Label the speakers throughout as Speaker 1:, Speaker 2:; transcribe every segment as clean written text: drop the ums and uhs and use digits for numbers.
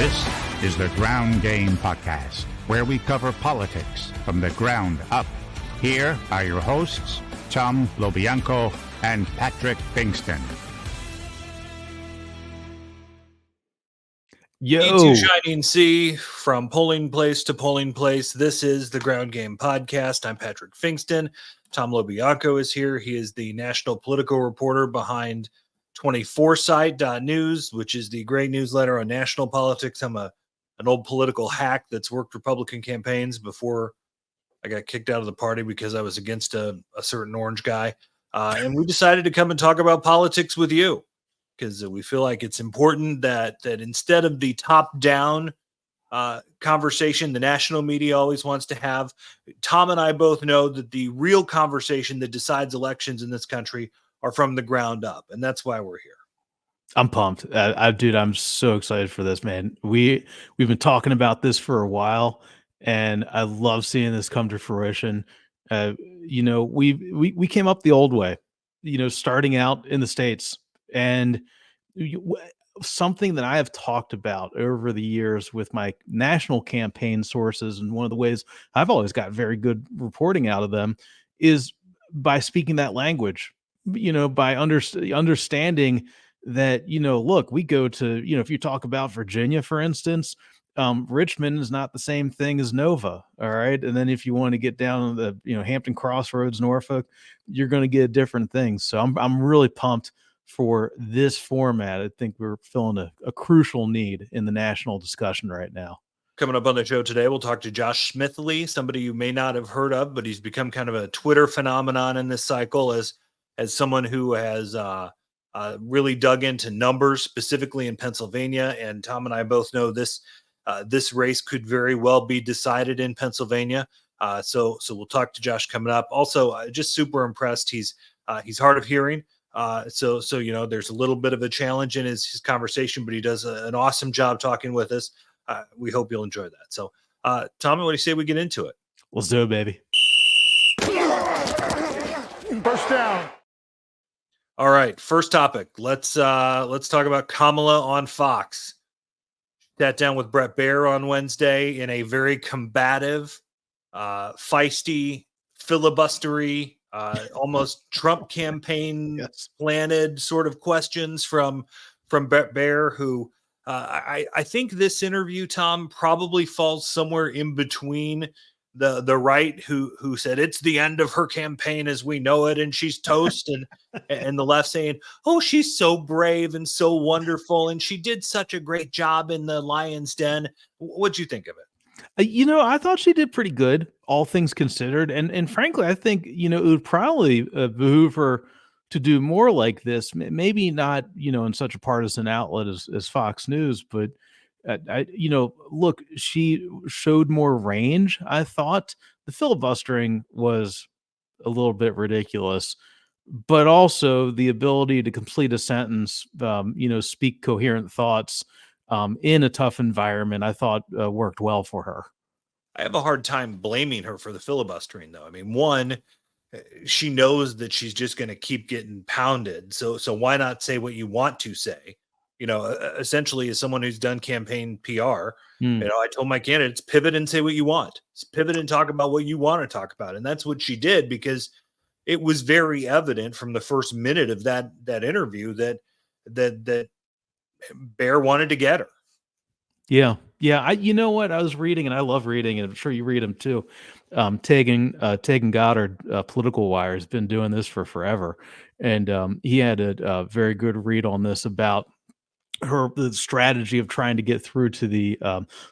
Speaker 1: This is the Ground Game Podcast, where we cover politics from the ground up. Here are your hosts, Tom LoBianco and Patrick Pfingsten.
Speaker 2: Yo, shining sea from polling place to polling place. This is the Ground Game Podcast. I'm Patrick Pfingsten. Tom LoBianco is here. He is the national political reporter behind 24site.news, which is the great newsletter on national politics. I'm an old political hack that's worked Republican campaigns before I got kicked out of the party because I was against a certain orange guy. And we decided to come and talk about politics with you, because we feel like it's important that instead of the top-down conversation the national media always wants to have, Tom and I both know that the real conversation that decides elections in this country are from the ground up, and that's why we're here.
Speaker 3: I'm pumped. Dude, I'm so excited for this, man. We've been talking about this for a while, and I love seeing this come to fruition. We came up the old way, starting out in the States. And something that I have talked about over the years with my national campaign sources, and one of the ways I've always got very good reporting out of them, is by speaking that language, by understanding that, look, we go to, if you talk about Virginia, for instance, Richmond is not the same thing as Nova. All right. And then if you want to get down to the, Hampton Crossroads, Norfolk, you're going to get different things. So I'm really pumped for this format. I think we're filling a crucial need in the national discussion right now.
Speaker 2: Coming up on the show today, we'll talk to Josh Smithley, somebody you may not have heard of, but he's become kind of a Twitter phenomenon in this cycle as someone who has really dug into numbers, specifically in Pennsylvania. And Tom and I both know this race could very well be decided in Pennsylvania. So we'll talk to Josh coming up. Also, just super impressed. He's hard of hearing. So there's a little bit of a challenge in his conversation, but he does an awesome job talking with us. We hope you'll enjoy that. So, Tommy, what do you say we get into it?
Speaker 3: Let's do it, baby.
Speaker 1: First down.
Speaker 2: All right, first topic. Let's talk about Kamala on Fox. Sat down with Bret Baier on Wednesday in a very combative, feisty, filibustery, almost Trump campaign planted sort of questions from Bret Baier, who I think this interview, Tom, probably falls somewhere in between the right who said it's the end of her campaign as we know it and she's toast, and the left saying, oh, she's so brave and so wonderful and she did such a great job in the lion's den. What'd you think of it?
Speaker 3: I thought she did pretty good, all things considered. And frankly, I think, it would probably behoove her to do more like this. Maybe not, in such a partisan outlet as Fox News, but look, she showed more range. I thought the filibustering was a little bit ridiculous, but also the ability to complete a sentence, speak coherent thoughts, in a tough environment, I thought worked well for her.
Speaker 2: I have a hard time blaming her for the filibustering, though. I mean, one, she knows that she's just going to keep getting pounded. So why not say what you want to say? Essentially, as someone who's done campaign PR, I told my candidates, pivot and say what you want. Pivot and talk about what you want to talk about. And that's what she did, because it was very evident from the first minute of that interview that Baier wanted to get her.
Speaker 3: Yeah. You know what? I was reading, and I love reading, and I'm sure you read them too. Tegan Goddard, Political Wire, has been doing this for forever. And he had a very good read on this about the strategy of trying to get through to the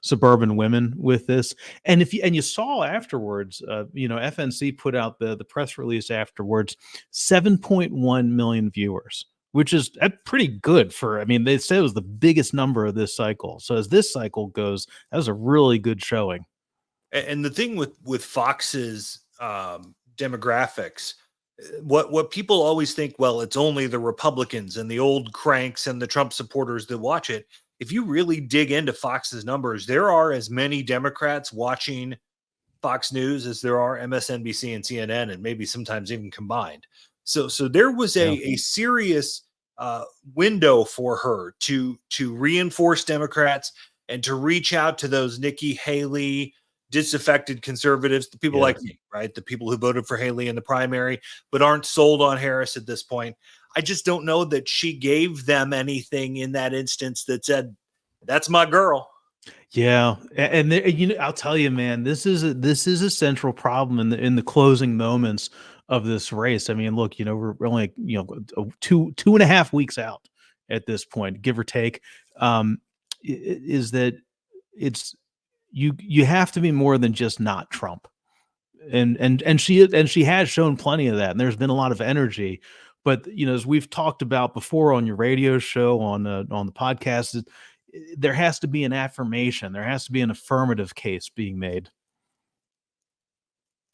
Speaker 3: suburban women with this. And you saw afterwards, FNC put out the press release afterwards, 7.1 million viewers, which is pretty good they said it was the biggest number of this cycle. So as this cycle goes, that was a really good showing.
Speaker 2: And the thing with Fox's demographics, what people always think, well, it's only the Republicans and the old cranks and the Trump supporters that watch it. If you really dig into Fox's numbers, there are as many Democrats watching Fox News as there are MSNBC and CNN, and maybe sometimes even combined. So there was a serious window for her to reinforce Democrats and to reach out to those Nikki Haley disaffected conservatives, the people like me, right? The people who voted for Haley in the primary, but aren't sold on Harris at this point. I just don't know that she gave them anything in that instance that said, that's my girl.
Speaker 3: Yeah, and I'll tell you, man, this is a central problem in the closing moments of this race. I mean, look, we're only two and a half weeks out at this point, give or take. Is that it's you have to be more than just not Trump, and she has shown plenty of that, and there's been a lot of energy. But as we've talked about before on your radio show, on the podcast, there has to be an affirmation. There has to be an affirmative case being made.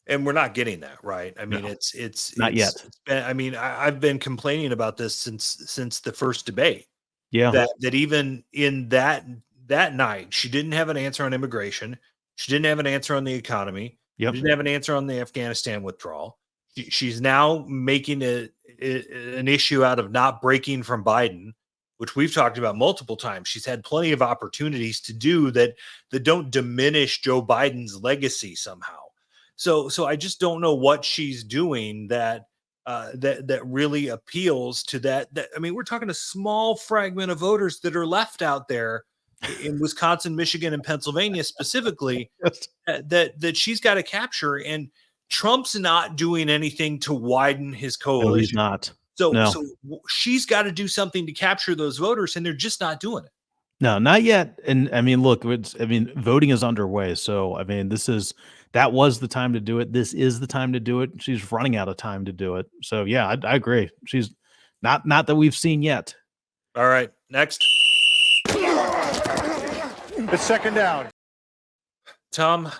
Speaker 2: And we're not getting that, right? I mean,
Speaker 3: No,
Speaker 2: it's
Speaker 3: not yet.
Speaker 2: I've been complaining about this since the first debate.
Speaker 3: Yeah.
Speaker 2: That even in that night, she didn't have an answer on immigration. She didn't have an answer on the economy.
Speaker 3: Yep.
Speaker 2: She didn't have an answer on the Afghanistan withdrawal. She's now making an issue out of not breaking from Biden, which we've talked about multiple times. She's had plenty of opportunities to do that don't diminish Joe Biden's legacy somehow. So I just don't know what she's doing that really appeals to that. I mean, we're talking a small fragment of voters that are left out there in Wisconsin, Michigan, and Pennsylvania specifically that she's got to capture. And Trump's not doing anything to widen his coalition.
Speaker 3: No, he's not.
Speaker 2: So she's got to do something to capture those voters, and they're just not doing it.
Speaker 3: No, not yet. And I mean, look, voting is underway. So, I mean, that was the time to do it. This is the time to do it. She's running out of time to do it. So, yeah, I agree. She's not that we've seen yet.
Speaker 2: All right, next.
Speaker 4: It's second down.
Speaker 2: Tom,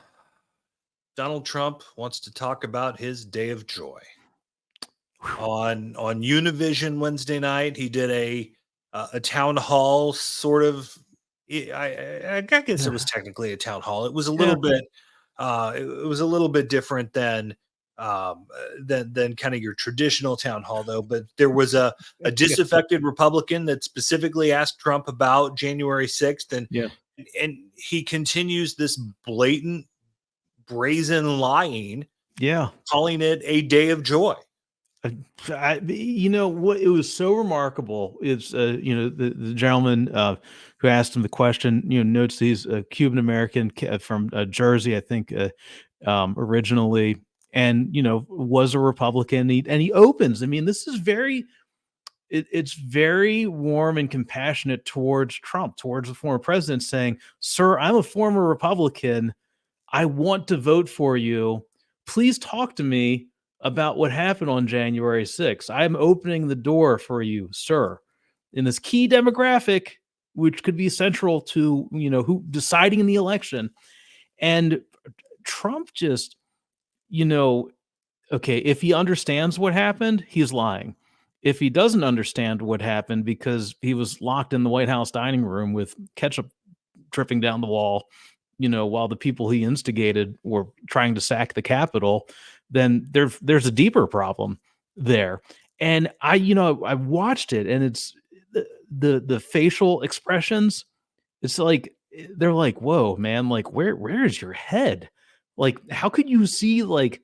Speaker 2: Donald Trump wants to talk about his day of joy. On Univision Wednesday night, he did a town hall sort of. I guess it was technically a town hall. It was a little bit. It was a little bit different than kind of your traditional town hall, though. But there was a disaffected Republican that specifically asked Trump about January 6th, and he continues this blatant, brazen lying.
Speaker 3: Yeah,
Speaker 2: calling it a day of joy.
Speaker 3: What it was so remarkable is the gentleman who asked him the question notes he's a Cuban American from Jersey, I think, originally, and was a Republican, and he opens. I mean, this is it's very warm and compassionate towards Trump, towards the former president, saying, "Sir, I'm a former Republican. I want to vote for you. Please talk to me about what happened on January 6th. I'm opening the door for you, sir," in this key demographic, which could be central to, who deciding in the election. And Trump just, okay, if he understands what happened, he's lying. If he doesn't understand what happened because he was locked in the White House dining room with ketchup dripping down the wall, while the people he instigated were trying to sack the Capitol, then there's a deeper problem there. And I watched it, and it's the facial expressions. It's like, they're like, whoa, man, like, where is your head? Like, how could you see, like,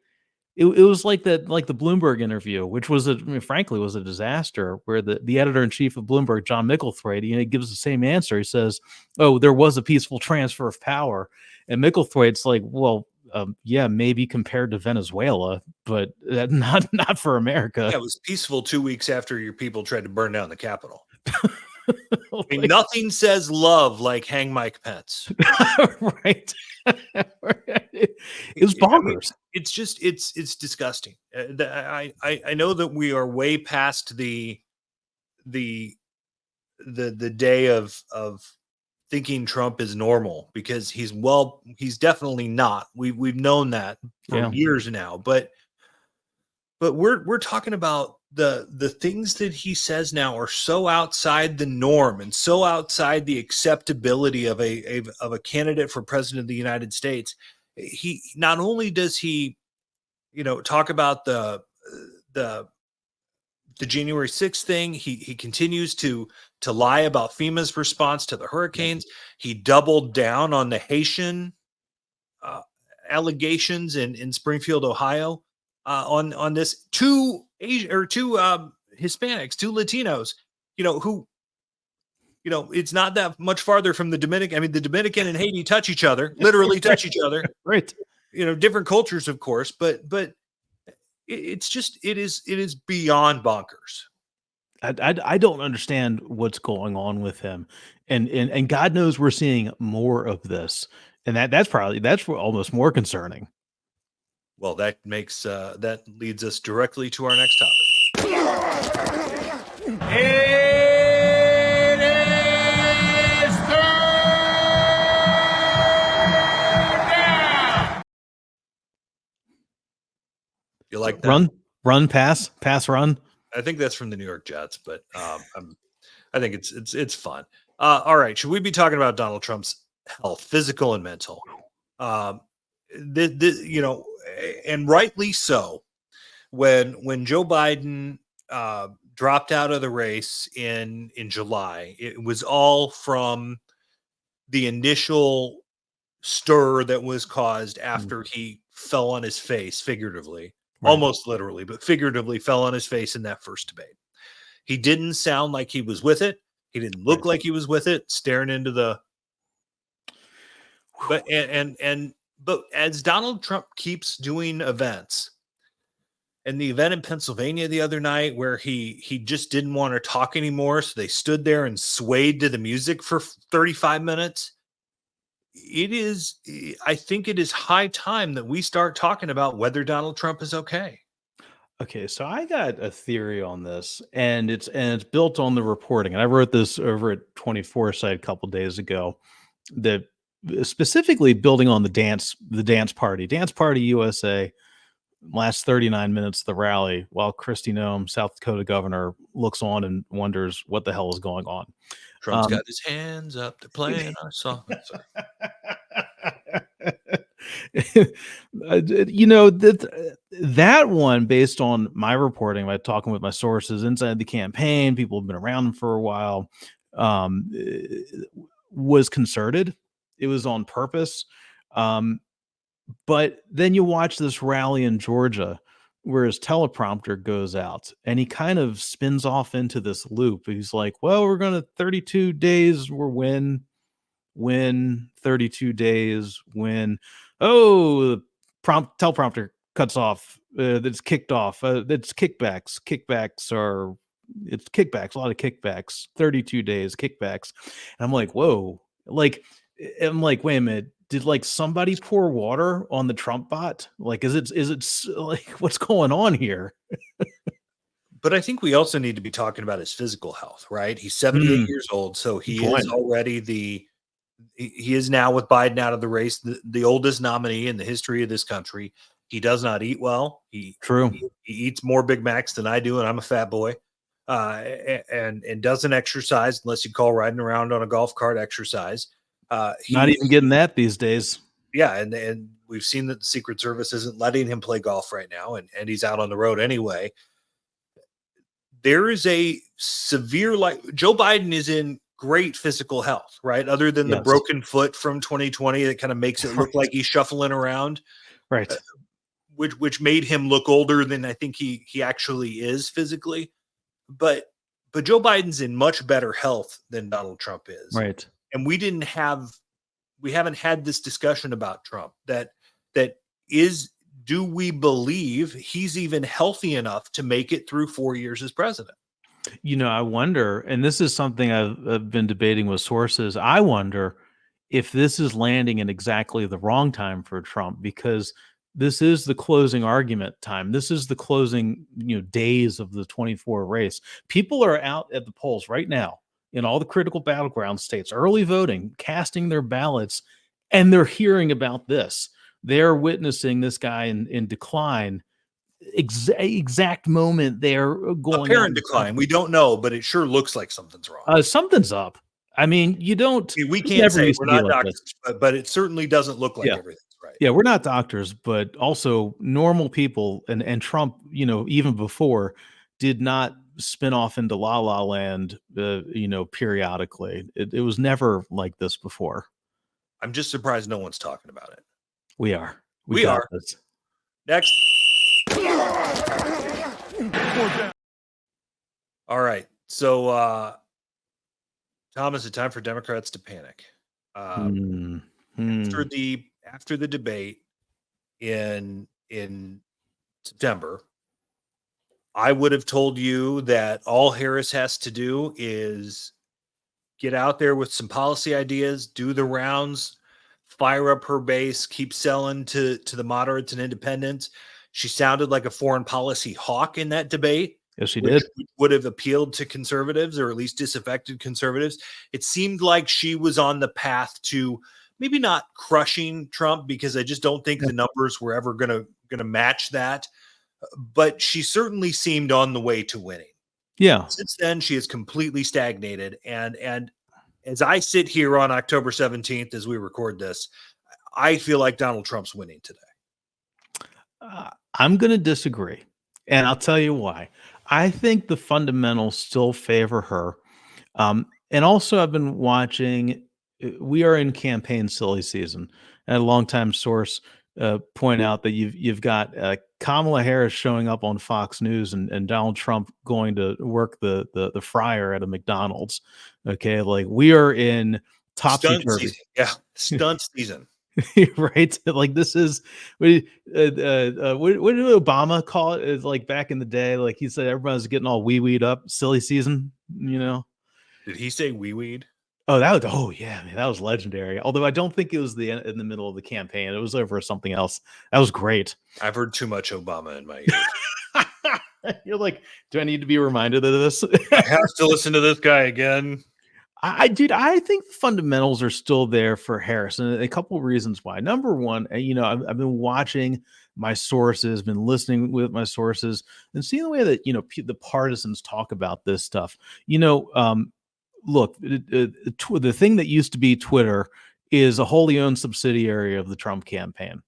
Speaker 3: it was like that, like the Bloomberg interview, which was frankly was a disaster, where the editor-in-chief of Bloomberg, John Micklethwaite, he gives the same answer. He says, "Oh, there was a peaceful transfer of power." And Micklethwaite's like, well, yeah, maybe compared to Venezuela, but not for America.
Speaker 2: Yeah, it was peaceful 2 weeks after your people tried to burn down the Capitol. I mean, nothing says love like hang Mike Pence.
Speaker 3: Right. It was bonkers.
Speaker 2: It's just it's disgusting. I know that we are way past the day of thinking Trump is normal, because he's definitely not. We've known that for years now, but we're talking about the things that he says now are so outside the norm and so outside the acceptability of a candidate for president of the United States. He not only does he, talk about the January 6th thing, he continues to to lie about FEMA's response to the hurricanes. He doubled down on the Haitian allegations in Springfield, Ohio, on this. Two Hispanics, two Latinos, who, it's not that much farther from the Dominican. I mean, the Dominican and Haiti touch each other, literally touch each other.
Speaker 3: Right.
Speaker 2: Different cultures, of course, but it is beyond bonkers.
Speaker 3: I don't understand what's going on with him, and God knows we're seeing more of this, and that's almost more concerning.
Speaker 2: Well, that leads us directly to our next topic. It is third down. You like that?
Speaker 3: Run, pass, run.
Speaker 2: I think that's from the New York Jets, but I think it's fun. All right, should we be talking about Donald Trump's health, physical and mental? And rightly so. When Joe Biden dropped out of the race in July, it was all from the initial stir that was caused after he fell on his face, figuratively. Right. Almost literally, but figuratively fell on his face in that first debate. He didn't sound like he was with it. He didn't look like he was with it, staring into the. But but as Donald Trump keeps doing events, and the event in Pennsylvania the other night where he just didn't want to talk anymore, so they stood there and swayed to the music for 35 minutes. I think it is high time that we start talking about whether Donald Trump is okay.
Speaker 3: Okay, so I got a theory on this, and it's built on the reporting. And I wrote this over at 24 site a couple days ago, that specifically building on the dance party USA, last 39 minutes of the rally, while Kristi Noem, South Dakota governor, looks on and wonders what the hell is going on.
Speaker 2: Trump's got his hands up to playing our song.
Speaker 3: That one, based on my reporting, by talking with my sources inside the campaign, people have been around for a while, was concerted. It was on purpose. But then you watch this rally in Georgia where his teleprompter goes out and he kind of spins off into this loop. He's like, well, we're going to 32 days, we're win 32 days, win. Oh, the teleprompter cuts off. That's kicked off. It's kickbacks. It's kickbacks, a lot of kickbacks, 32 days, kickbacks. And I'm like, whoa. I'm like, wait a minute. Did somebody pour water on the Trump bot? Is it like, what's going on here?
Speaker 2: But I think we also need to be talking about his physical health, right? He's 78 years old. So he is already he is now, with Biden out of the race, the oldest nominee in the history of this country. He does not eat well. He eats more Big Macs than I do, and I'm a fat boy. And doesn't exercise unless you call riding around on a golf cart exercise.
Speaker 3: Not even getting that these days.
Speaker 2: Yeah, and we've seen that the Secret Service isn't letting him play golf right now, and he's out on the road anyway. There is a severe, Joe Biden is in great physical health, right? Other than the broken foot from 2020 that kind of makes it look like he's shuffling around,
Speaker 3: right?
Speaker 2: Which made him look older than I think he actually is physically. But Joe Biden's in much better health than Donald Trump is,
Speaker 3: right?
Speaker 2: And we haven't had this discussion about Trump. Do we believe he's even healthy enough to make it through 4 years as president?
Speaker 3: I wonder, and this is something I've been debating with sources. I wonder if this is landing in exactly the wrong time for Trump, because this is the closing argument time. This is the closing, days of the 24 race. People are out at the polls right now in all the critical battleground states, early voting, casting their ballots, and they're hearing about this. They're witnessing this guy in decline. Exact moment they're going
Speaker 2: apparent decline. We don't know, but it sure looks like something's wrong.
Speaker 3: Something's up. I mean,
Speaker 2: we can't say we're not doctors, but it certainly doesn't look like everything's right.
Speaker 3: Yeah, we're not doctors, but also normal people, and Trump, even before, did not spin off into La La Land, periodically. It was never like this before.
Speaker 2: I'm just surprised no one's talking about it.
Speaker 3: We are.
Speaker 2: We
Speaker 3: got
Speaker 2: are.
Speaker 3: this.
Speaker 2: Next. All right. So, Tom, is it time for Democrats to panic? After the debate in September, I would have told you that all Harris has to do is get out there with some policy ideas, do the rounds, fire up her base, keep selling to the moderates and independents. She sounded like a foreign policy hawk in that debate.
Speaker 3: Yes, she did.
Speaker 2: Would have appealed to conservatives, or at least disaffected conservatives. It seemed like she was on the path to maybe not crushing Trump, because I just don't think the numbers were ever going to match that. But she certainly seemed on the way to winning.
Speaker 3: Yeah.
Speaker 2: Since then, she has completely stagnated. And as I sit here on October 17th, as we record this, I feel like Donald Trump's winning today.
Speaker 3: I'm going to disagree. And I'll tell you why. I think the fundamentals still favor her. And also, I've been watching, we are in campaign silly season. And a longtime source point out that you've got Kamala Harris showing up on Fox News and Donald Trump going to work the fryer at a McDonald's. Okay, like we are in topsy-turvy.
Speaker 2: Yeah, stunt season.
Speaker 3: Right, like this is what did Obama call it? It's like back in the day, like he said everybody's getting all wee-weed up, silly season.
Speaker 2: Did he say wee-weed?
Speaker 3: Oh, yeah, man, that was legendary. Although I don't think it was in the middle of the campaign. It was over something else. That was great.
Speaker 2: I've heard too much Obama in my ears.
Speaker 3: You're like, do I need to be reminded of this?
Speaker 2: I have to listen to this guy again.
Speaker 3: I think the fundamentals are still there for Harris, and a couple of reasons why. Number one, I've been watching my sources, been listening with my sources, and seeing the way that the partisans talk about this stuff. Look, the thing that used to be Twitter is a wholly owned subsidiary of the Trump campaign.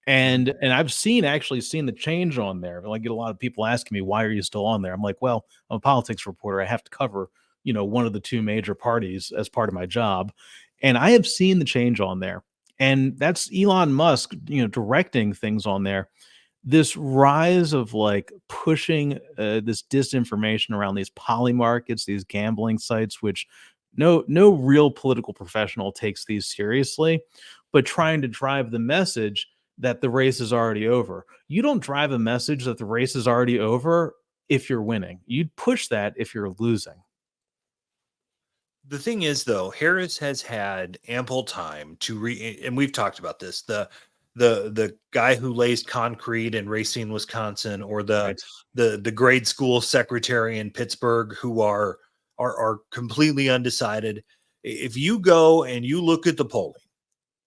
Speaker 3: And I've actually seen the change on there. I get a lot of people asking me, why are you still on there? I'm like, well, I'm a politics reporter. I have to cover, one of the two major parties as part of my job. And I have seen the change on there. And that's Elon Musk, directing things on there. This rise of pushing this disinformation around these poly markets, these gambling sites, which no real political professional takes these seriously, but trying to drive the message that the race is already over. You don't drive a message that the race is already over if you're winning. You'd push that if you're losing.
Speaker 2: The thing is, though, Harris has had ample time to and we've talked about this, the guy who lays concrete in Racine, Wisconsin, or the grade school secretary in Pittsburgh who are completely undecided. If you go and you look at the polling,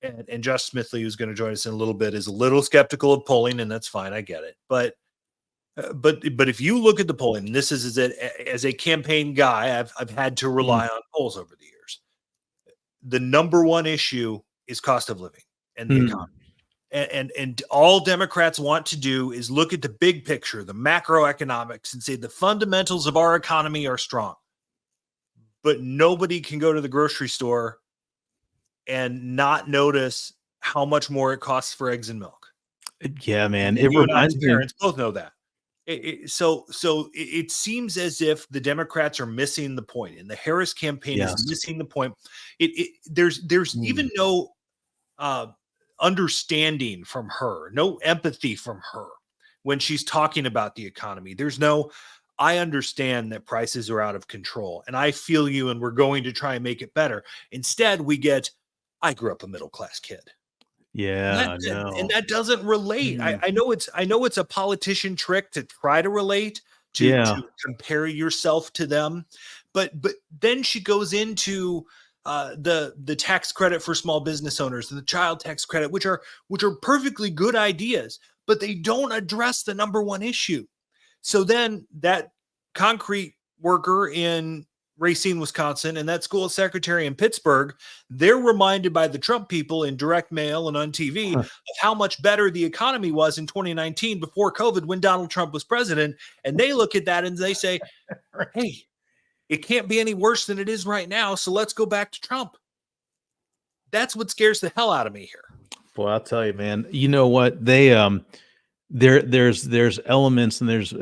Speaker 2: and Josh Smithley, who's going to join us in a little bit, is a little skeptical of polling, and that's fine. I get it. But if you look at the polling, and this is as a campaign guy, I've had to rely on polls over the years. The number one issue is cost of living and the economy. And all Democrats want to do is look at the big picture, the macroeconomics, and say the fundamentals of our economy are strong. But nobody can go to the grocery store and not notice how much more it costs for eggs and milk.
Speaker 3: Yeah, man.
Speaker 2: It reminds me. Parents both know that. So it seems as if the Democrats are missing the point, and the Harris campaign is missing the point. There's even no understanding from her, no empathy from her when she's talking about the economy. There's no, I understand that prices are out of control, and I feel you, and we're going to try and make it better. Instead, we get, I grew up a middle-class kid.
Speaker 3: Yeah,
Speaker 2: and that doesn't relate. I know it's a politician trick to try to relate, to compare yourself to them, but then she goes into the tax credit for small business owners and the child tax credit, which are perfectly good ideas, but they don't address the number one issue. So then that concrete worker in Racine, Wisconsin, and that school secretary in Pittsburgh, they're reminded by the Trump people in direct mail and on TV of how much better the economy was in 2019 before COVID when Donald Trump was president. And they look at that and they say, hey, it can't be any worse than it is right now. So let's go back to Trump. That's what scares the hell out of me here.
Speaker 3: Boy, I'll tell you, man, you know what? They, there's elements and there's,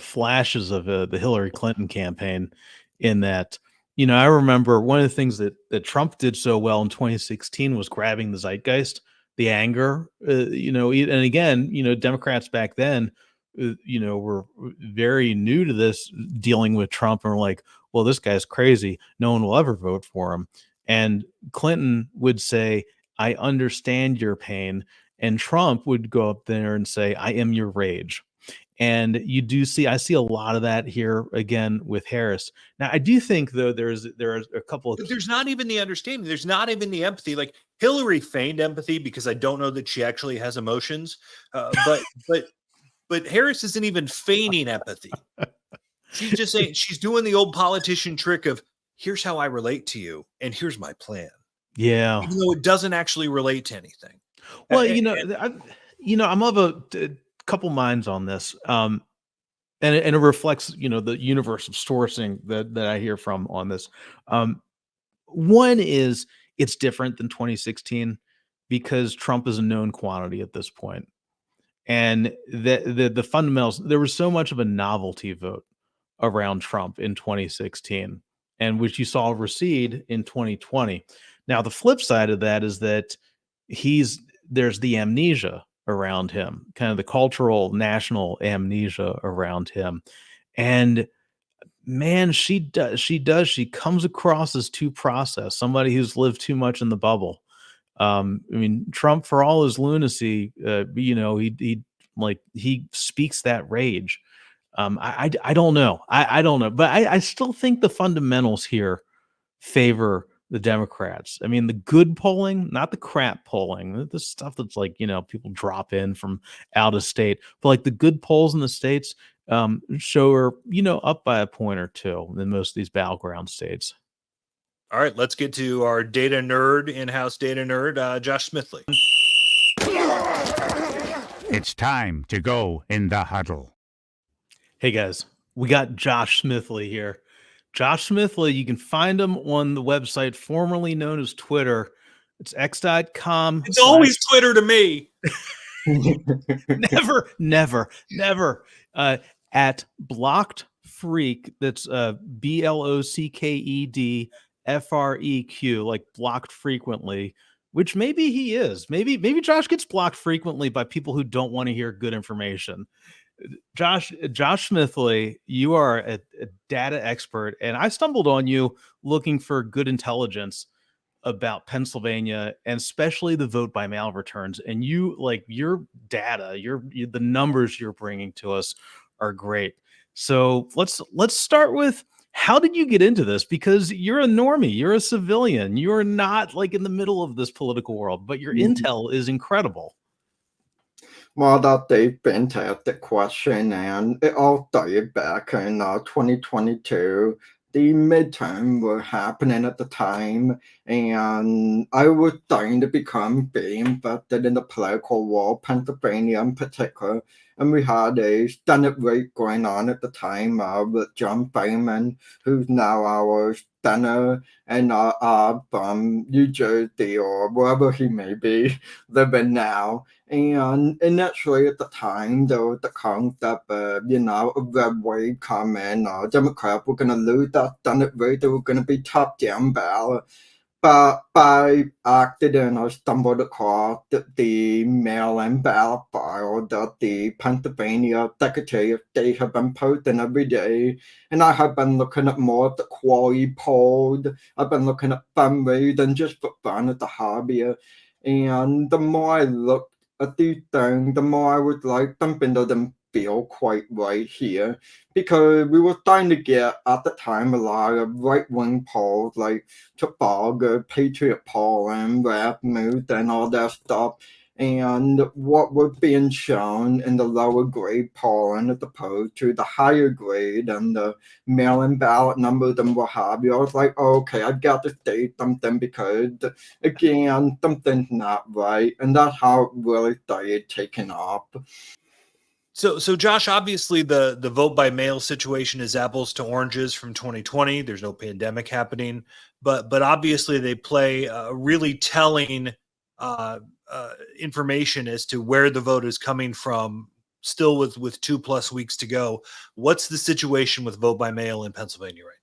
Speaker 3: flashes of the Hillary Clinton campaign in that, I remember one of the things that Trump did so well in 2016 was grabbing the zeitgeist, the anger, and again, Democrats back then, were very new to this dealing with Trump and were like, well, this guy's crazy. No one will ever vote for him. And Clinton would say, I understand your pain. And Trump would go up there and say, I am your rage. And I see a lot of that here again with Harris. Now, I do think, though, there are a couple of.
Speaker 2: But there's not even the understanding. There's not even the empathy. Like Hillary feigned empathy because I don't know that she actually has emotions. But Harris isn't even feigning empathy. She's just saying, she's doing the old politician trick of, here's how I relate to you, and here's my plan.
Speaker 3: Yeah.
Speaker 2: Even though it doesn't actually relate to anything.
Speaker 3: Well, I'm of a couple minds on this. And it reflects, the universe of sourcing that I hear from on this. One is it's different than 2016 because Trump is a known quantity at this point. And the fundamentals, there was so much of a novelty vote around Trump in 2016, and which you saw recede in 2020. Now, the flip side of that is that there's the amnesia around him, kind of the cultural national amnesia around him. And man, she comes across as too processed, somebody who's lived too much in the bubble. Trump, for all his lunacy, he speaks that rage. I don't know. I don't know, but I still think the fundamentals here favor the Democrats. I mean, the good polling, not the crap polling, the stuff that's like, people drop in from out of state, but like the good polls in the states show her, up by a point or two in most of these battleground states.
Speaker 2: All right, let's get to our data nerd, in-house data nerd, Josh Smithley.
Speaker 1: It's time to go in the huddle.
Speaker 3: Hey guys, we got Josh Smithley here. Josh Smithley, you can find him on the website formerly known as Twitter. It's x.com.
Speaker 2: It's always Twitter to me.
Speaker 3: Never. At Blocked Freak. That's BLOCKED FREQ, like blocked frequently, which maybe he is. Maybe Josh gets blocked frequently by people who don't want to hear good information. Josh Smithley, you are a data expert, and I stumbled on you looking for good intelligence about Pennsylvania and especially the vote by mail returns. And you, like, your data, the numbers you're bringing to us are great. So let's start with, how did you get into this? Because you're a normie, you're a civilian, you're not like in the middle of this political world, but your intel is incredible.
Speaker 4: Well, that's a fantastic question, and it all started back in 2022. The midterm were happening at the time, and I was starting to become very invested in the political world, Pennsylvania in particular. And we had a Senate race going on at the time with John Feiman, who's now our senator, and from New Jersey or wherever he may be living now. And initially at the time, there was the concept of, a red wave coming, Democrats were going to lose that Senate race, they were going to be top down ballot. But by accident, I stumbled across the mail-in ballot file that the Pennsylvania Secretary of State had been posting every day. And I have been looking at more of the quality polls. I've been looking at fundraising just for fun as a hobby. And the more I looked at these things, the more I was like, something doesn't feel quite right here, because we were starting to get at the time a lot of right-wing polls like Trafalgar, Patriot polling, Rasmussen, and all that stuff. and what was being shown in the lower grade polling as opposed to the higher grade and the mail-in ballot numbers and what have you. I was like, okay, I've got to say something because, again, something's not right. And that's how it really started taking off.
Speaker 2: So Josh, obviously the vote by mail situation is apples to oranges from 2020. There's no pandemic happening, but obviously they play really telling information as to where the vote is coming from. Still with 2+ weeks to go, what's the situation with vote by mail in Pennsylvania right now?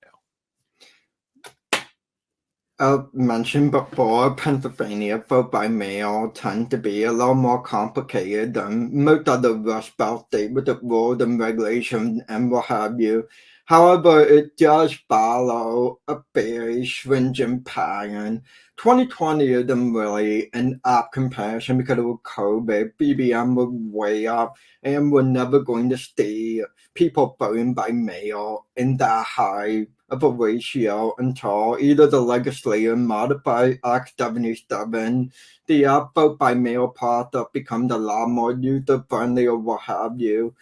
Speaker 4: Mentioned before, Pennsylvania vote by mail tend to be a little more complicated than most other Rust Belt states with the rules and regulations and what have you. However, it does follow a very stringent pattern. 2020 isn't really an apt comparison because of COVID. BBM was way up, and we're never going to see people voting by mail in that high of a ratio until either the legislature modified Act 77, the vote by mail process becomes a lot more user friendly or what have you.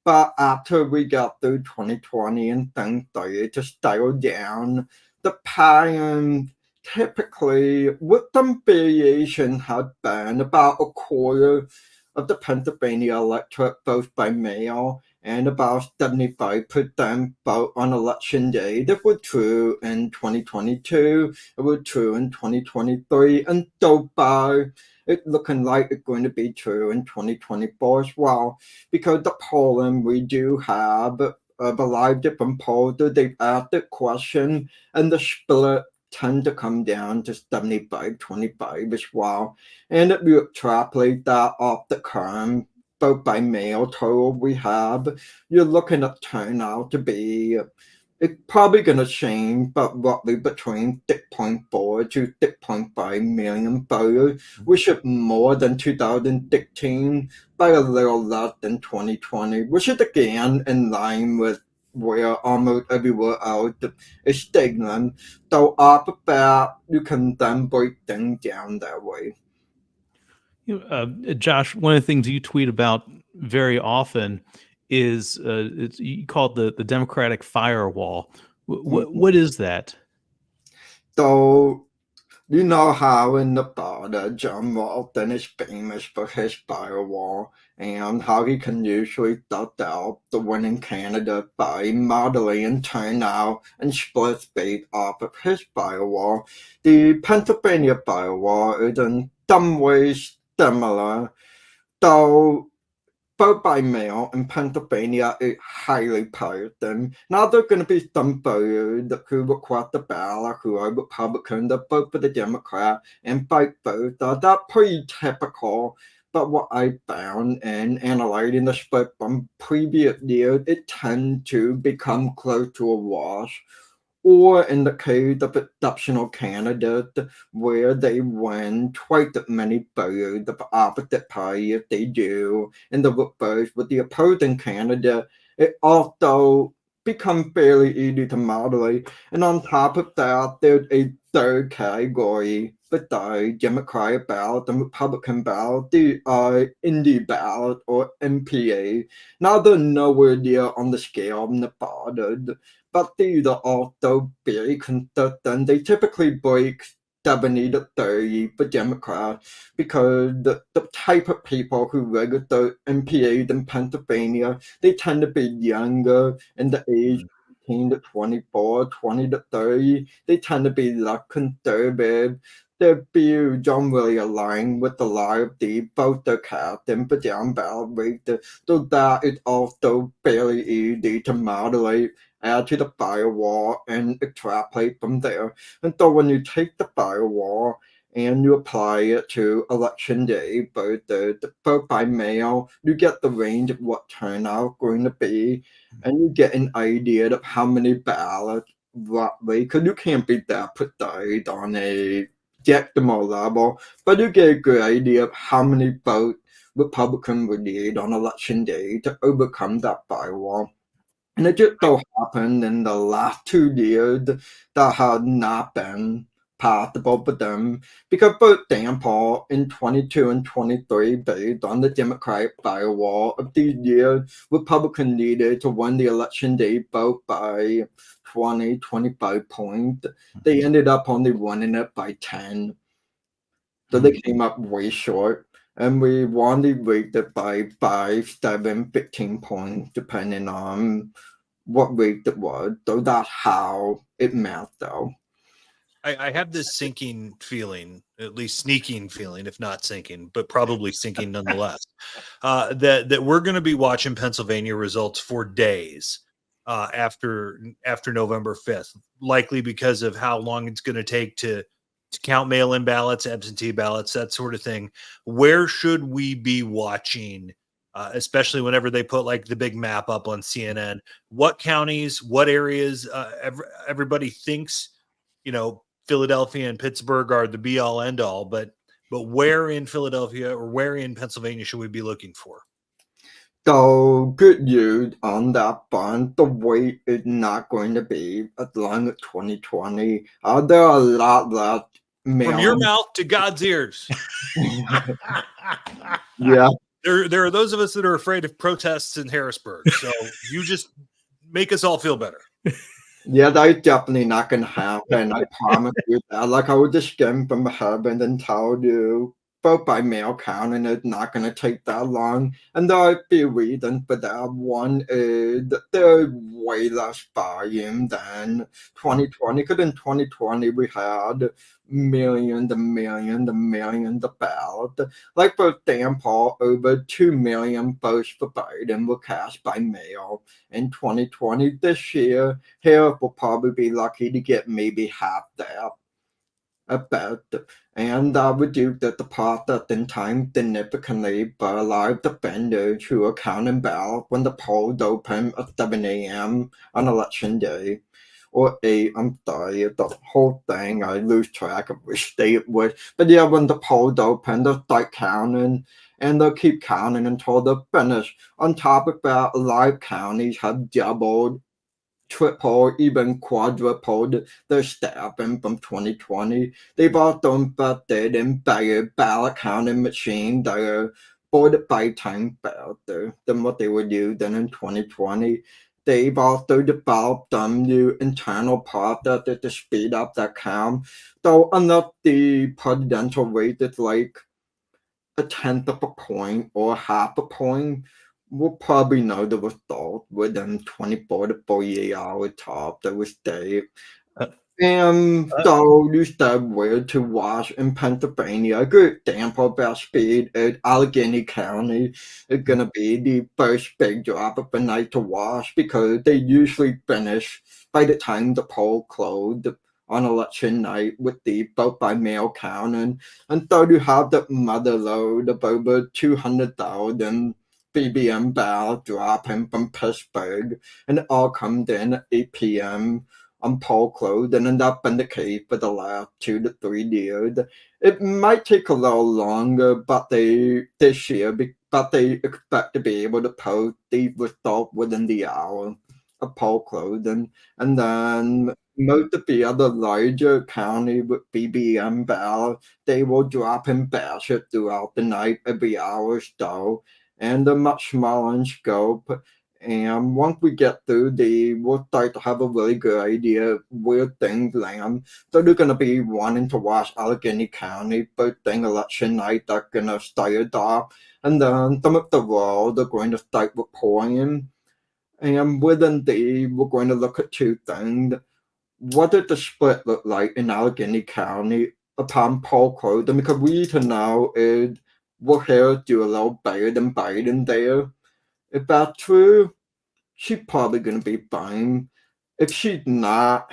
Speaker 4: But after we got through 2020 and things started to settle down, the pattern typically, with some variation, had been about a quarter of the Pennsylvania electorate votes by mail and about 75% vote on election day. That was true in 2022, it was true in 2023, and so far it's looking like it's going to be true in 2024 as well. Because the polling we do have, a variety of different polls, they've asked the question, and the split tend to come down to 75-25 as well. And if you extrapolate that off the current vote by mail total we have, you're looking at turnout to be, it's probably going to change, but roughly between 6.4 to 6.5 million voters, which is more than 2016, by a little less than 2020, which is again in line with where almost everywhere else is stagnant. So off of that, you can then break things down that way.
Speaker 3: Josh, one of the things you tweet about very often is you call it the Democratic firewall. What is that?
Speaker 4: So, you know how in Nevada, John Walton is famous for his firewall and how he can usually dot out the winning candidate by modeling turnout and split space off of his firewall. The Pennsylvania firewall is in some ways similar, though vote by mail in Pennsylvania is highly partisan. Now, there are going to be some voters who request a ballot who are Republican that vote for the Democrat and vice versa. That's pretty typical. But what I found in analyzing the split from previous years, it tends to become close to a wash. Or in the case of exceptional candidates, where they win twice as many votes of the opposite party as they do in the reverse with the opposing candidate, it also becomes fairly easy to moderate. And on top of that, there's a third category besides Democratic ballot and Republican ballot, the indie ballot or MPA. Now they're nowhere near on the scale of Nevada, but these are also very consistent. They typically break 70-30 for Democrats because the type of people who register MPAs in Pennsylvania, they tend to be younger in the age 18 to 24, 20 to 30. They tend to be less conservative. Their views don't really align with a lot of the voter casting for down ballot races, so that is also fairly easy to moderate, add to the firewall, and extrapolate from there. And so when you take the firewall and you apply it to election day versus vote by mail, you get the range of what turnout is going to be, and you get an idea of how many ballots roughly, because you can't be that precise on a decimal level, but you get a good idea of how many votes Republicans would need on election day to overcome that firewall. And it just so happened in the last 2 years that had not been possible for them because, for example, in 22 and 23, based on the Democratic firewall of these years, Republicans needed to win the election day vote by 20, 25 points. They ended up only winning it by 10. So they came up way short. And we only rated it by 5, 7, 15 points, depending on what rate it was. So that's how it mapped, though.
Speaker 2: I have this sinking feeling, at least sneaking feeling, if not sinking, but probably sinking nonetheless, that we're going to be watching Pennsylvania results for days after November 5th, likely because of how long it's going to take to count mail-in ballots, absentee ballots, that sort of thing. Where should we be watching, especially whenever they put like the big map up on CNN? What counties, what areas? Everybody thinks, Philadelphia and Pittsburgh are the be all end all, but where in Philadelphia or where in Pennsylvania should we be looking for?
Speaker 4: So good news on that front. The wait is not going to be as long as 2020. There are a lot left.
Speaker 2: From your mouth to God's ears.
Speaker 4: Yeah.
Speaker 2: There are those of us that are afraid of protests in Harrisburg. So you just make us all feel better.
Speaker 4: Yeah, that's definitely not going to happen. I promise you that. Like, I would just skim from heaven and tell you, vote by mail count, and it's not going to take that long. And there are a few reasons for that. One is that there's way less volume than 2020, because in 2020 we had millions and millions and millions of ballots. Like, for example, over 2 million votes for Biden were cast by mail in 2020. This year, Harris will probably be lucky to get maybe half that. About and reduced the processing time significantly, but a lot of defenders who are counting ballots when the polls open at 7 a.m. on election day, or 8, I'm sorry, the whole thing, I lose track of which day it was, but yeah, when the polls open, they'll start counting, and they'll keep counting until they're finished. On top of that, a lot of counties have doubled, triple, even quadrupled their staffing from 2020. They've also invested in better ballot counting machines that are 4 to 5 times better than what they were using in 2020. They've also developed some new internal processes to speed up that count. So unless the presidential race is like a tenth of a point or half a point, we'll probably know the result within 24 to 48 hours top, I would say. So you said where to watch in Pennsylvania. A good example of that speed is Allegheny County. It's going to be the first big drop of the night to watch because they usually finish by the time the poll closed on election night with the vote by mail counting. And so you have the mother load of over 200,000 BBM ballots dropping from Pittsburgh, and it all comes in at 8 p.m. on poll close, and that's been the case for the last 2 to 3 years. It might take a little longer, but this year, but they expect to be able to post these results within the hour of poll closing, and then most of the other larger county with BBM ballots, they will drop in batches throughout the night every hour or so, and they're much smaller in scope. And once we get through we'll start to have a really good idea of where things land. So they're going to be wanting to watch Allegheny County first thing election night. They're going to start it off. And then some of the world are going to start reporting. And within we're going to look at 2 things. What did the split look like in Allegheny County upon poll closing? Because we need to know is, will Harris do a little better than Biden there? If that's true, she's probably going to be fine. If she's not,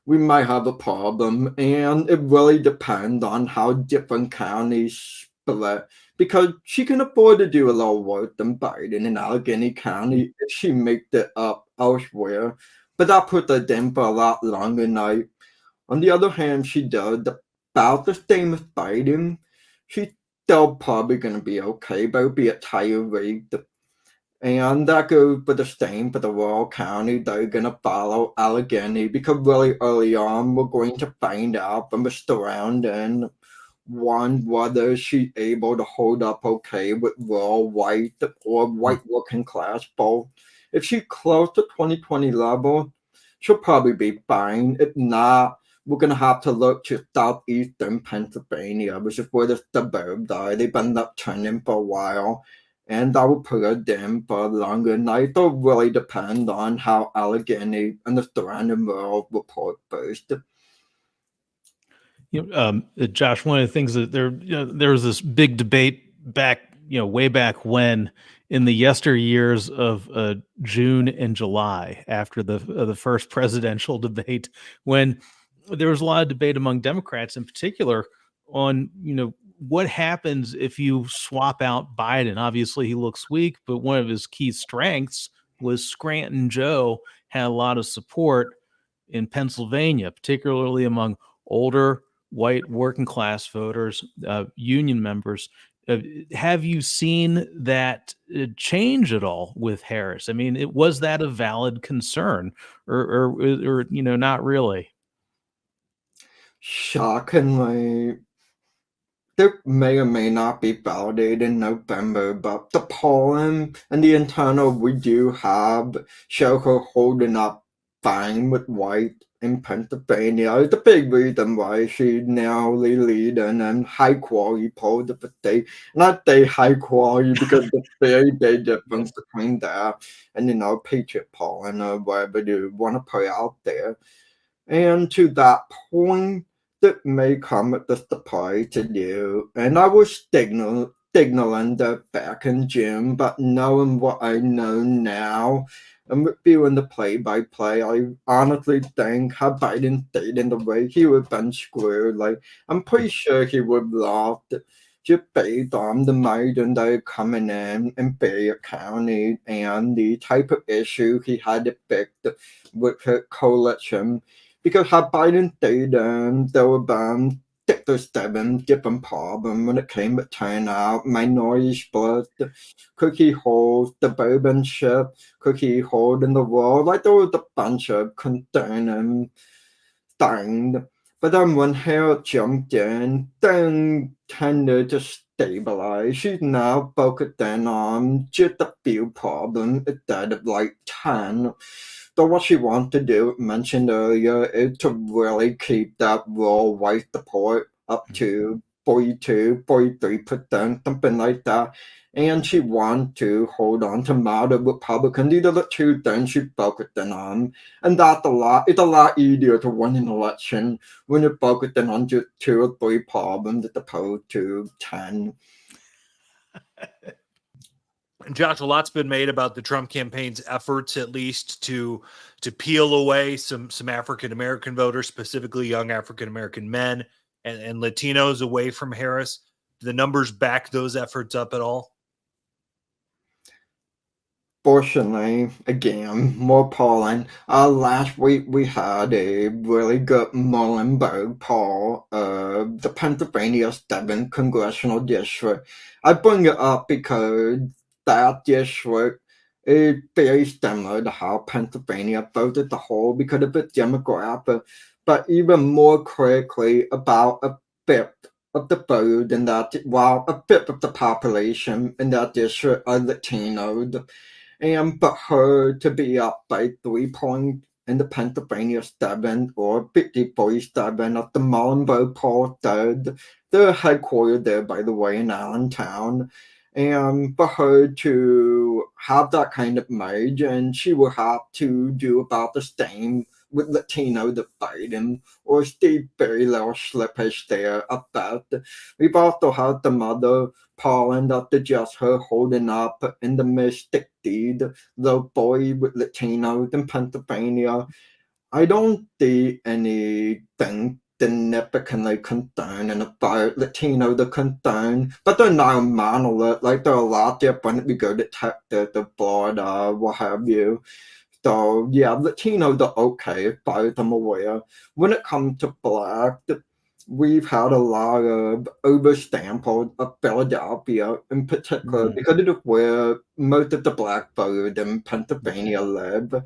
Speaker 4: we might have a problem. And it really depends on how different counties split. Because she can afford to do a little worse than Biden in Allegheny County if she makes it up elsewhere. But that puts her down for a lot longer night. On the other hand, she does about the same as Biden. She's still probably going to be okay, but it'll be a tighter rate. And that goes with the same for the rural county. They're going to follow Allegheny because really early on, we're going to find out from the surrounding one, whether she's able to hold up okay with rural white or white working class both. If she's close to 2020 level, she'll probably be fine. If not, we're going to have to look to southeastern Pennsylvania, which is where the suburbs are. They've been up trending for a while, and that will put her down for a longer night. It'll really depend on how Allegheny and the surrounding rural report first.
Speaker 3: Josh, one of the things that there was this big debate back, way back when, in the yesteryears of June and July after the first presidential debate, when there was a lot of debate among Democrats in particular on, what happens if you swap out Biden. Obviously, he looks weak, but one of his key strengths was Scranton Joe had a lot of support in Pennsylvania, particularly among older white working class voters, union members. Have you seen that change at all with Harris? I mean, was that a valid concern, or not really?
Speaker 4: Shockingly, it may or may not be validated in November, but the polling and the internal we do have show her holding up fine with white in Pennsylvania. It's a big reason why she's now leading and high quality polls of the state. Not say high quality because there's a very big difference between that and Patriot polling or whatever you want to put out there. And to that point, that may come at the surprise to you. And I was signaling that back in June, but knowing what I know now and reviewing the play-by-play, I honestly think had Biden stayed in the way, he would have been screwed. Like, I'm pretty sure he would have lost just based on the margin that are coming in Fayette County and the type of issue he had to fix with her coalition. Because had Biden stayed in, there would have been 6 or 7 different problems when it came to turnout, minority split, could he hold the bourbon ship, could he hold in the world? Like, there was a bunch of concerning things. But then when Harris jumped in, then tended to stabilize. She's now focused in on just a few problems instead of like 10. So what she wants to do, mentioned earlier, is to really keep that rural white support up to 42, 43%, something like that. And she wants to hold on to moderate Republicans. These are the two things she's focusing on. And that's it's a lot easier to win an election when you're focusing on just 2 or 3 problems as opposed to 10.
Speaker 2: Josh, a lot's been made about the Trump campaign's efforts, at least to peel away some African American voters, specifically young African American men and Latinos, away from Harris. Do the numbers back those efforts up at all?
Speaker 4: Fortunately, again, more polling. Last week we had a really good Muhlenberg poll of the Pennsylvania 7th Congressional District. I bring it up because that district is very similar to how Pennsylvania voted as a whole because of its demographic, but even more critically, about a fifth of the vote in that, while a fifth of the population in that district are Latinos. And for her to be up by 3 points in the Pennsylvania 7th or 50-47 of the Muhlenberg poll said, the headquarters there, by the way, in Allentown. And for her to have that kind of margin, she will have to do about the same with Latino to Biden, or stay very little slippage there at that. We've also had the mother polling that suggests her holding up in the mid-60s, the boy with Latinos in Pennsylvania. I don't see anything significantly concerning about Latino the concern, but they're not a monolith. Like, they're a lot different if we go to Texas or Florida, what have you. So yeah, Latinos are okay as far as I'm aware. When it comes to black, we've had a lot of oversample of Philadelphia in particular because it is where most of the black voters in Pennsylvania live.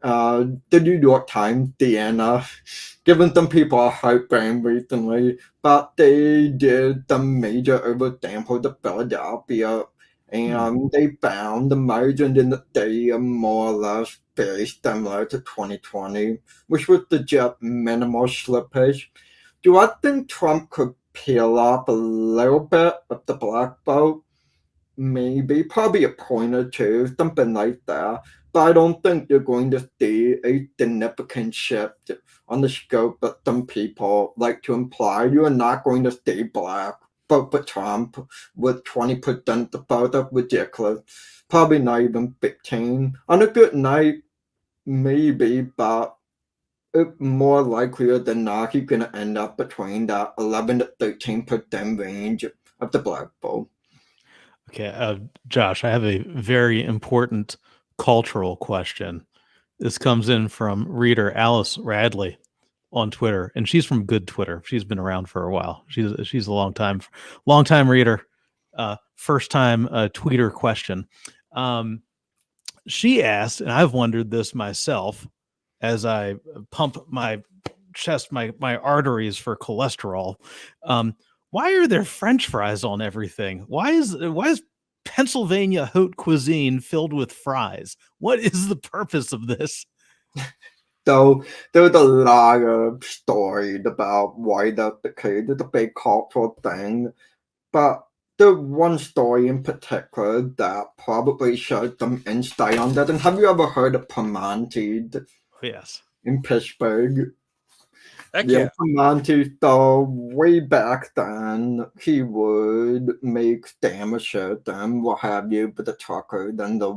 Speaker 4: The New York Times, Deanna, given some people a heartburn recently, but they did some major oversamples of Philadelphia, and they found the margins in the state are more or less very similar to 2020, which was suggest minimal slippage. Do I think Trump could peel off a little bit of the black vote? Maybe, probably a point or two, something like that. But I don't think you're going to see a significant shift on the scope that some people like to imply. You are not going to see black vote for Trump with 20% the vote. That's ridiculous. Probably not even 15. On a good night, maybe, but it's more likelier than not he's going to end up between that 11 to 13% range of the black vote.
Speaker 3: Okay, Josh, I have a very important cultural question. This comes in from reader Alice Radley on Twitter, and she's from Good Twitter. She's been around for a while. She's a long time reader. First time tweeter question. She asked, and I've wondered this myself as I pump my chest, my arteries for cholesterol. Why are there French fries on everything? Why is Pennsylvania haute cuisine filled with fries? What is the purpose of this?
Speaker 4: So there's a lot of stories about why that's the case. It's a big cultural thing. But the one story in particular that probably showed some insight on that. And have you ever heard of Pamanti
Speaker 3: Yes.
Speaker 4: in Pittsburgh?
Speaker 2: Heck
Speaker 4: Yeah,
Speaker 2: yeah.
Speaker 4: Pamanti, so way back then, he would make sandwiches and what have you for the truckers and the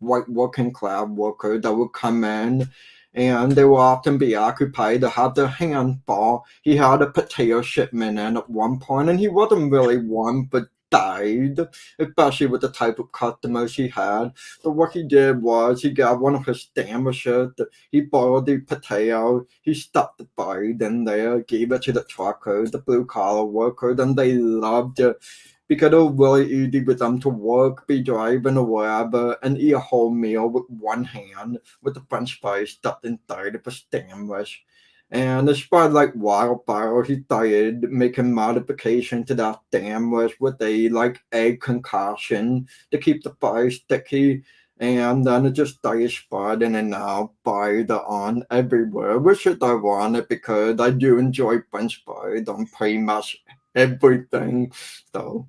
Speaker 4: white working class workers that would come in, and they would often be occupied to have their hands full. He had a potato shipment in at one point, and he wasn't really one, but died, especially with the type of customers he had. So what he did was he got one of his sandwiches, he boiled the potato, he stuffed the fried in there, gave it to the truckers, the blue collar workers, and they loved it because it was really easy for them to work, be driving or wherever, and eat a whole meal with one hand with the French fries stuffed inside of a sandwich. And as far as like wildfire, he started making modifications to that sandwich with a like egg concoction to keep the fries sticky. And then it just started spreading and now fries are on everywhere, which is ironic because I do enjoy French fries on pretty much everything. So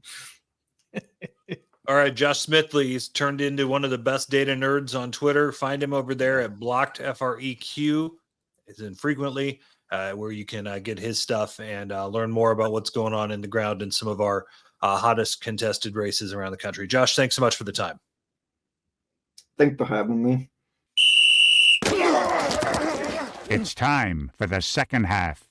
Speaker 2: All right, Josh Smithley is turned into one of the best data nerds on Twitter. Find him over there at blocked FREQ. It's infrequently where you can get his stuff and learn more about what's going on in the ground in some of our hottest contested races around the country. Josh, thanks so much for the time.
Speaker 4: thanks for having me.
Speaker 1: It's time for the second half.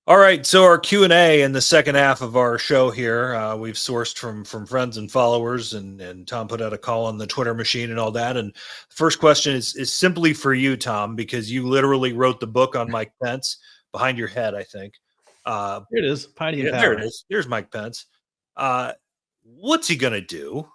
Speaker 2: All right, so our Q&A in the second half of our show here, we've sourced from friends and followers, and Tom put out a call on the Twitter machine and all that. And the first question is simply for you, Tom, because you literally wrote the book on Mike Pence behind your head, I think.
Speaker 3: Here it is, Piety and Power.
Speaker 2: There it is. There's Mike Pence. What's he going to do?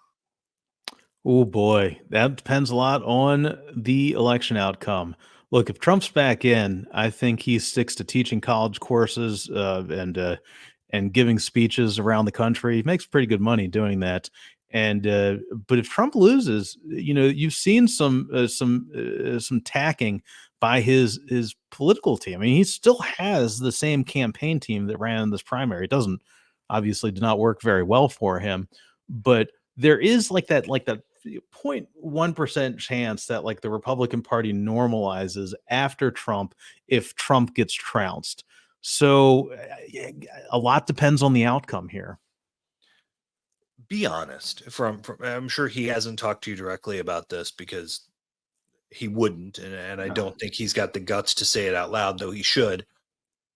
Speaker 3: Oh, boy. That depends a lot on the election outcome. Look, if Trump's back in, I think he sticks to teaching college courses and giving speeches around the country. He makes pretty good money doing that. And but if Trump loses, you've seen some tacking by his political team. I mean, he still has the same campaign team that ran in this primary. It did not work very well for him, but there is like that 0.1% chance that like the Republican Party normalizes after Trump if Trump gets trounced. So a lot depends on the outcome here.
Speaker 2: Be honest. From I'm sure he hasn't talked to you directly about this because he wouldn't, and I don't think he's got the guts to say it out loud, though he should.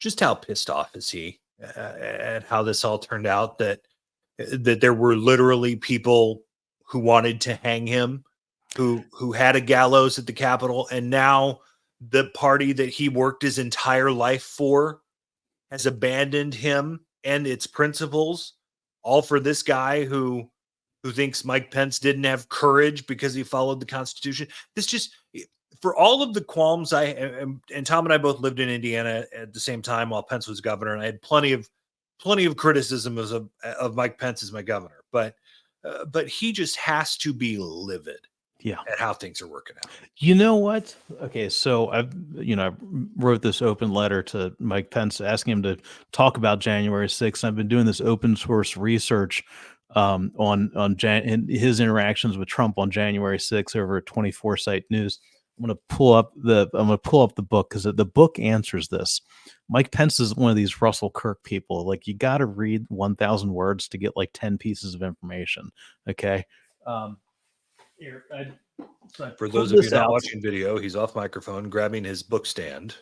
Speaker 2: Just how pissed off is he at how this all turned out? That there were literally people who wanted to hang him, who had a gallows at the Capitol, and now the party that he worked his entire life for has abandoned him and its principles, all for this guy who thinks Mike Pence didn't have courage because he followed the Constitution. This just, for all of the qualms and Tom and I both lived in Indiana at the same time while Pence was governor, and I had plenty of criticism of Mike Pence as my governor, but he just has to be livid.
Speaker 3: Yeah.
Speaker 2: At how things are working out.
Speaker 3: You know what? Okay, so I wrote this open letter to Mike Pence asking him to talk about January 6th. I've been doing this open source research on his interactions with Trump on January 6th over at 24 Site News. I'm going to pull up the book because the book answers this. Mike Pence is one of these Russell Kirk people. Like, you got to read 1,000 words to get like 10 pieces of information. Okay. Here,
Speaker 2: for those of you not watching video, he's off microphone grabbing his book stand.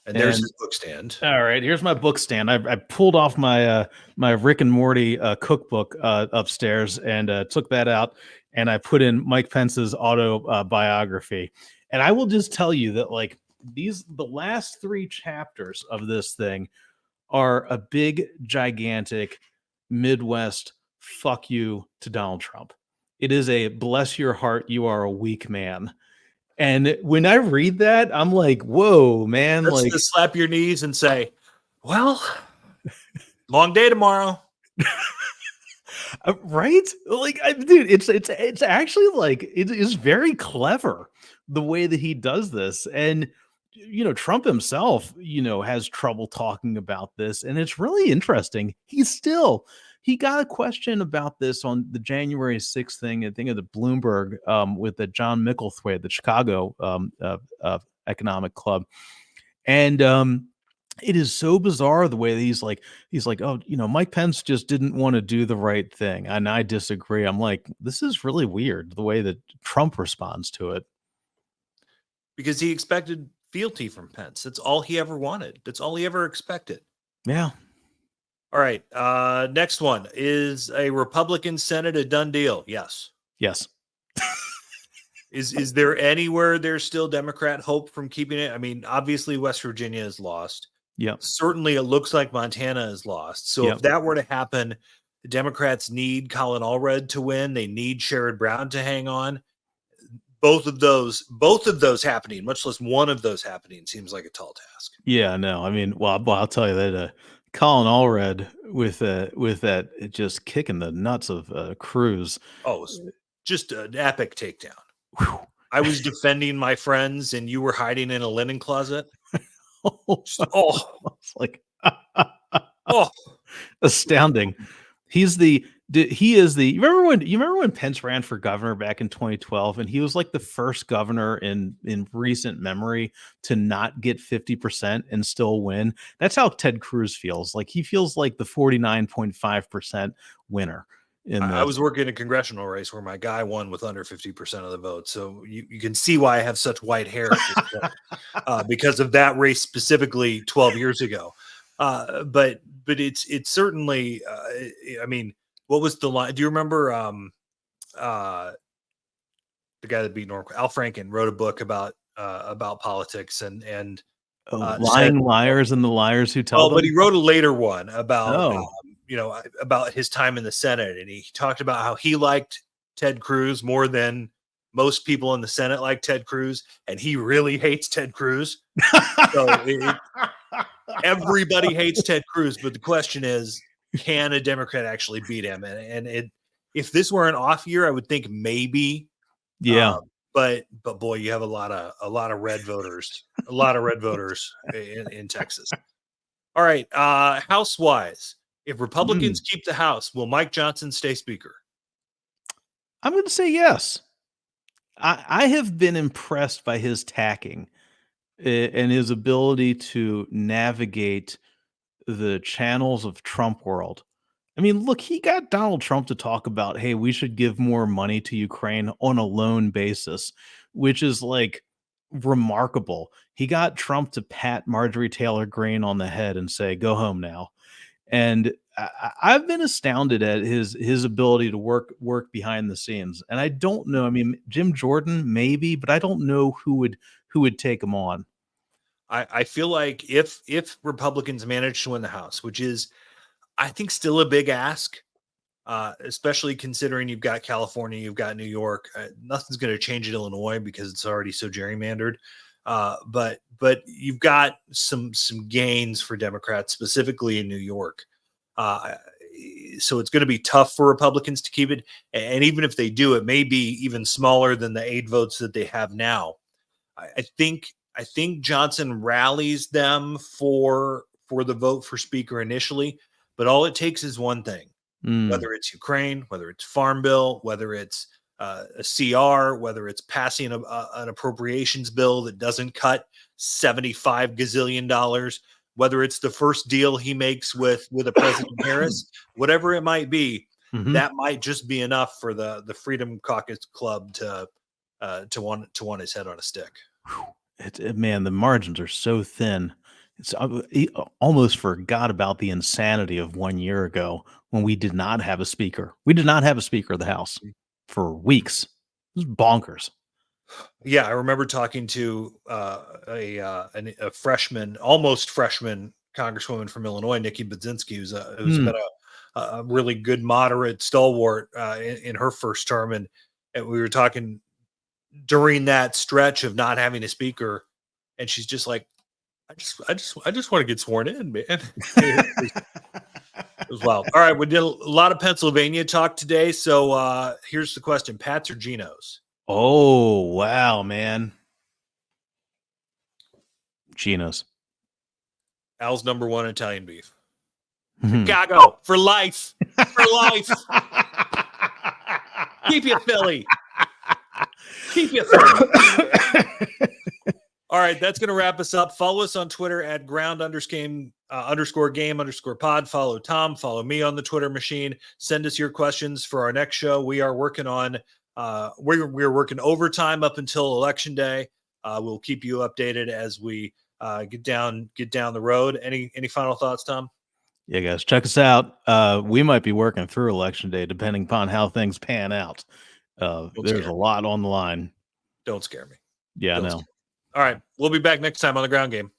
Speaker 2: And there's his book stand.
Speaker 3: All right, here's my book stand. I pulled off my my Rick and Morty cookbook upstairs and took that out, and I put in Mike Pence's autobiography. And I will just tell you that like the last 3 chapters of this thing are a big, gigantic Midwest fuck you to Donald Trump. It is a bless your heart, you are a weak man. And when I read that, I'm like, whoa, man.
Speaker 2: That's
Speaker 3: like,
Speaker 2: to slap your knees and say, well, long day tomorrow.
Speaker 3: Right? Like, dude, it's actually like, it is very clever the way that he does this. And, Trump himself, has trouble talking about this. And it's really interesting. He got a question about this on the January 6th thing, I think, of the Bloomberg with the John Micklethwait, the Chicago Economic Club. And it is so bizarre the way that he's like, oh, Mike Pence just didn't want to do the right thing. And I disagree. I'm like, this is really weird, the way that Trump responds to it.
Speaker 2: Because he expected fealty from Pence. That's all he ever wanted. That's all he ever expected.
Speaker 3: Yeah.
Speaker 2: All right. Next one. Is a Republican Senate a done deal? Yes.
Speaker 3: Yes.
Speaker 2: Is there anywhere there's still Democrat hope from keeping it? I mean, obviously West Virginia is lost.
Speaker 3: Yeah.
Speaker 2: Certainly it looks like Montana is lost. So if that were to happen, the Democrats need Colin Allred to win. They need Sherrod Brown to hang on. Both of those happening, much less one of those happening, seems like a tall task.
Speaker 3: Yeah, no. I mean, well I'll tell you that Colin Allred with that just kicking the nuts of Cruz.
Speaker 2: Oh, it was just an epic takedown.
Speaker 3: Whew.
Speaker 2: I was defending my friends, and you were hiding in a linen closet.
Speaker 3: It's like
Speaker 2: oh,
Speaker 3: astounding. He is the. You remember when Pence ran for governor back in 2012, and he was like the first governor in recent memory to not get 50% and still win. That's how Ted Cruz feels. Like, he feels like the 49.5% winner.
Speaker 2: I was working in a congressional race where my guy won with under 50% of the vote. So you can see why I have such white hair at this point, because of that race specifically 12 years ago. But it's certainly, I mean, what was the line? Do you remember the guy that beat Norm? Al Franken wrote a book about politics and
Speaker 3: lying liars and the liars who tell them.
Speaker 2: But he wrote a later one about about his time in the Senate, and he talked about how he liked Ted Cruz more than most people in the Senate like Ted Cruz, and he really hates Ted Cruz. So everybody hates Ted Cruz, but the question is, can a Democrat actually beat him? And if this were an off year, I would think maybe.
Speaker 3: Yeah.
Speaker 2: But boy, you have a lot of red voters, in Texas. All right. House-wise, if Republicans keep the House, will Mike Johnson stay Speaker?
Speaker 3: I'm going to say yes. I have been impressed by his tacking and his ability to navigate the channels of Trump world. I mean, look, he got Donald Trump to talk about, hey, we should give more money to Ukraine on a loan basis, which is like remarkable. He got Trump to pat Marjorie Taylor Greene on the head and say, go home now. And I've been astounded at his ability to work behind the scenes. And I don't know. I mean, Jim Jordan, maybe, but I don't know who would take him on.
Speaker 2: I feel like if Republicans manage to win the House, which is, I think, still a big ask, especially considering you've got California, you've got New York. Nothing's going to change in Illinois because it's already so gerrymandered. But you've got some gains for Democrats, specifically in New York. So it's going to be tough for Republicans to keep it. And even if they do, it may be even smaller than the 8 votes that they have now. I think Johnson rallies them for the vote for speaker initially, but all it takes is one thing, whether it's Ukraine, whether it's Farm Bill, whether it's a CR, whether it's passing an appropriations bill that doesn't cut $75 gazillion, whether it's the first deal he makes with a President Harris, whatever it might be, that might just be enough for the Freedom Caucus Club to want his head on a stick.
Speaker 3: Man, the margins are so thin. He almost forgot about the insanity of 1 year ago when we did not have a speaker. We did not have a speaker of the House for weeks. It was bonkers.
Speaker 2: Yeah, I remember talking to a freshman, almost freshman congresswoman from Illinois, Nikki Budzinski, who's been a really good moderate stalwart in her first term, and we were talking during that stretch of not having a speaker, and she's just like, I just want to get sworn in, man. It was wild. All right, we did a lot of Pennsylvania talk today, so here's the question: Pats or Geno's?
Speaker 3: Oh, wow, man. Geno's.
Speaker 2: Al's number 1 Italian beef. Chicago for life. For life. Keep you Philly. Keep you Philly. All right, that's going to wrap us up. Follow us on Twitter at ground_game_pod. Follow Tom. Follow me on the Twitter machine. Send us your questions for our next show. We are working on we're working overtime up until Election Day. We'll keep you updated as we get down the road. Any final thoughts, Tom?
Speaker 3: Yeah, guys, check us out. We might be working through Election Day depending upon how things pan out. There's a lot on the line.
Speaker 2: Don't scare me.
Speaker 3: Yeah, I know.
Speaker 2: All right, we'll be back next time on The Ground Game.